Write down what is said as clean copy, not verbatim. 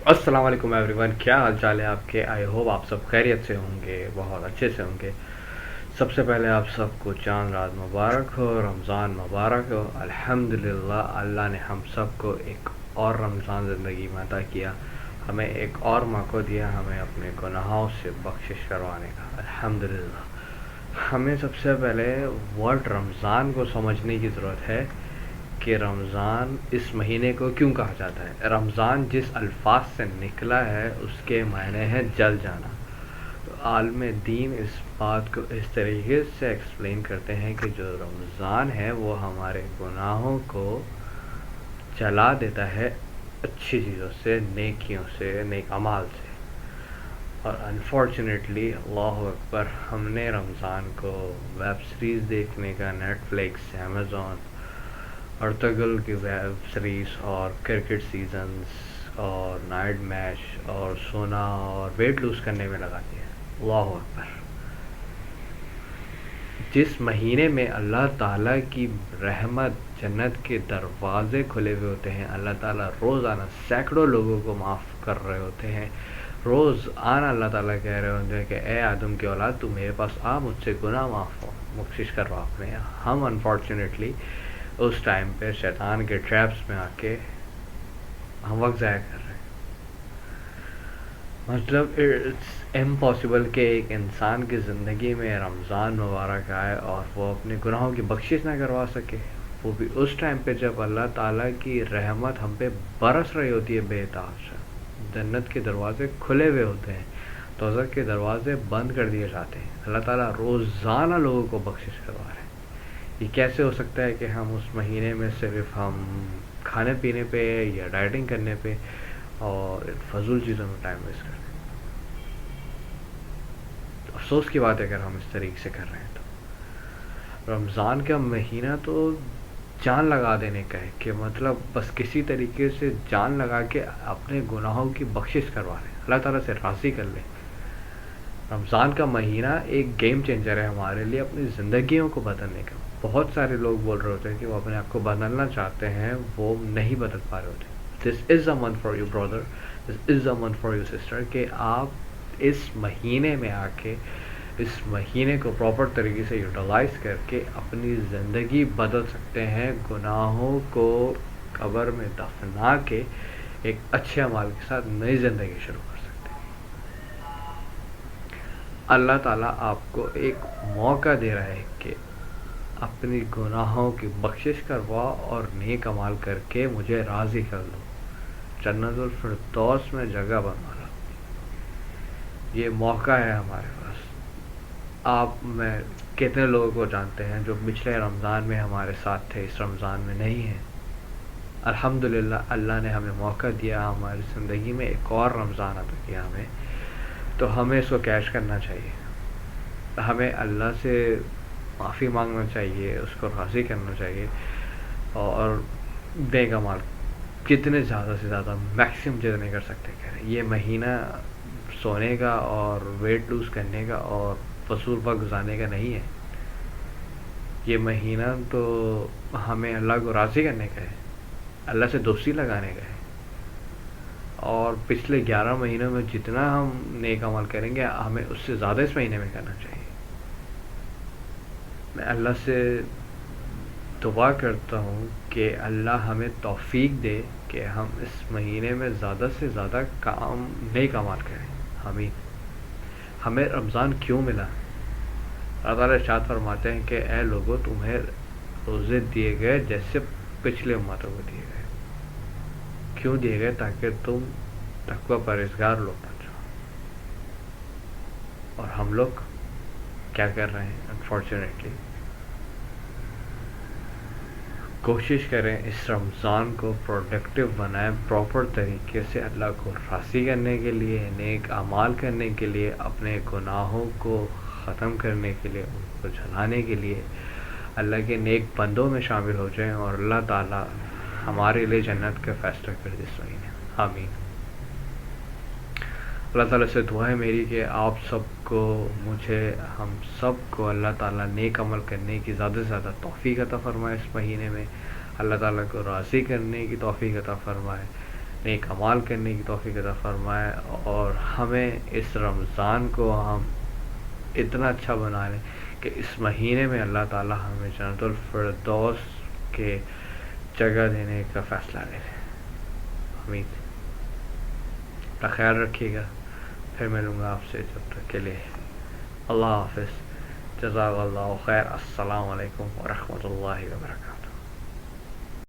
अस्सलाम वालेकुम एवरीवन, क्या हाल चाल है आपके। आई होप आप सब खैरियत से होंगे, बहुत अच्छे से होंगे। सबसे पहले आप सबको चांद रात मुबारक हो, रमज़ान मुबारक हो। अल्हम्दुलिल्लाह, अल्लाह ने हम सबको एक और रमज़ान ज़िंदगी में अता किया, हमें एक और मौका दिया, हमें अपने गुनाहों से बख्शिश करवाने का। अल्हम्दुलिल्लाह, हमें सबसे पहले वर्ड रमज़ान को समझने की ज़रूरत है कि रमज़ान इस महीने को क्यों कहा जाता है। रमज़ान जिस अल्फाज से निकला है उसके मायने हैं जल जाना। तो आलम दीन इस बात को इस तरीके से एक्सप्लेन करते हैं कि जो रमज़ान है वो हमारे गुनाहों को जला देता है अच्छी चीज़ों से, नेकियों से, नेक अमाल से। और अनफॉर्चुनेटली, अल्लाह अकबर, हमने रमज़ान को वेब सीरीज़ देखने का, नेटफ्लिक्स, अमेज़ॉन, अर्तुगरुल की वेब सीरीज़ और क्रिकेट सीजन्स और नाइट मैच और सोना और वेट लूज़ करने में लगा दिया। अल्लाह अकबर। जिस महीने में अल्लाह ताला की रहमत, जन्नत के दरवाज़े खुले हुए होते हैं, अल्लाह ताला रोज़ाना सैकड़ों लोगों को माफ़ कर रहे होते हैं। रोज़ आना अल्लाह ताला कह रहे होते हैं कि ए आदम की औलाद, तू मेरे पास आ, मुझसे गुनाह माफ़ हो, बख्शिश करवा अपने। हम अनफॉर्चुनेटली उस टाइम पे शैतान के ट्रैप्स में आके हम वक्त ज़ाया कर रहे हैं। मतलब इट्स इम्पॉसिबल कि एक इंसान की ज़िंदगी में रमज़ान मुबारक आए और वो अपने गुनाहों की बख्शिश ना करवा सके, वो भी उस टाइम पे जब अल्लाह ताला की रहमत हम पे बरस रही होती है बेताब से। जन्नत के दरवाजे खुले हुए होते हैं, दोज़ख के दरवाजे बंद कर दिए जाते हैं। अल्लाह ताला रोज़ाना लोगों को बख्शिश करवा रहे हैं। ये कैसे हो सकता है कि हम उस महीने में सिर्फ हम खाने पीने पे या डाइटिंग करने पे और फजूल चीज़ों में टाइम वेस्ट करते हैं। अफसोस की बात है अगर हम इस तरीके से कर रहे हैं तो। रमज़ान का महीना तो जान लगा देने का है, कि मतलब बस किसी तरीके से जान लगा के अपने गुनाहों की बख्शिश करवा लें, अल्लाह ताला से राज़ी कर लें। रमज़ान का महीना एक गेम चेंजर है हमारे लिए, अपनी ज़िंदगियों को बदलने का। बहुत सारे लोग बोल रहे होते हैं कि वो अपने आप को बदलना चाहते हैं, वो नहीं बदल पा रहे होते। This is a month for you brother, this is a month for you sister, कि आप इस महीने में आके इस महीने को प्रॉपर तरीके से यूटिलाइज़ करके अपनी ज़िंदगी बदल सकते हैं। गुनाहों को कब्र में दफना के एक अच्छे अमाल के साथ नई ज़िंदगी शुरू कर सकते हैं। अल्लाह ताला आपको एक मौका दे रहा है कि अपनी गुनाहों की बख्शिश करवा और नेक अमाल करके मुझे राज़ी कर लो, जन्नतुल फिरदौस में जगह बनवा लो। ये मौका है हमारे पास। आप मैं कितने लोगों को जानते हैं जो पिछले रमज़ान में हमारे साथ थे, इस रमज़ान में नहीं हैं। अल्हम्दुलिल्लाह, अल्लाह ने हमें मौका दिया, हमारी ज़िंदगी में एक और रमज़ान अता किया हमें, तो हमें इसको कैश करना चाहिए। हमें अल्लाह से माफ़ी मांगना चाहिए, उसको राज़ी करना चाहिए और नेक अमाल जितने ज़्यादा से ज़्यादा मैक्सिमम जितने कर सकते करें। ये महीना सोने का और वेट लूज़ करने का और फजूल वक्त गुजारने का नहीं है। ये महीना तो हमें अल्लाह को राज़ी करने का है, अल्लाह से दोस्ती लगाने का है। और पिछले 11 महीनों में जितना हम नेक अमल करेंगे, हमें उससे ज़्यादा इस महीने में करना चाहिए। मैं अल्लाह से दुआ करता हूँ कि अल्लाह हमें तौफीक दे कि हम इस महीने में ज़्यादा से ज़्यादा काम नेक अमल करें। हमें रमज़ान क्यों मिला? अल्लाह ताला इरशाद फरमाते हैं कि ए लोगों, तुम्हें रोज़े दिए गए जैसे पिछले उम्मतों को दिए गए। क्यों दिए गए? ताकि तुम तक़वा परहेज़गार लोग बन जाओ। और हम लोग क्या कर रहे हैं? अनफॉर्चुनेटली कोशिश करें इस रमज़ान को प्रोडक्टिव बनाएं, प्रॉपर तरीके से अल्लाह को राज़ी करने के लिए, नेक अमाल करने के लिए, अपने गुनाहों को ख़त्म करने के लिए, उनको जलाने के लिए अल्लाह के नेक बंदों में शामिल हो जाएं और अल्लाह ताला हमारे लिए जन्नत का फ़ैसला कर दे इस महीने। आमीन। अल्लाह ताला से दुआ है मेरी कि आप सबको, मुझे, हम सब को अल्लाह ताला नेक अमल करने की ज़्यादा से ज़्यादा तौफ़ीक अता फ़रमाए। इस महीने में अल्लाह ताला को राज़ी करने की तौफ़ीक अता फ़रमाए, نیک اعمال کرنے کی توفیق عطا فرمائے، اور ہمیں اس رمضان کو ہم اتنا اچھا بنا لیں کہ اس مہینے میں اللہ تعالی ہمیں جنت الفردوس کے جگہ دینے کا فیصلہ لے لیں۔ امید۔ اپنا خیال رکھیے گا، پھر ملوں گا آپ سے، جب تک کے لیے اللہ حافظ، جزاک اللہ خیر، السلام علیکم ورحمۃ اللہ وبرکاتہ۔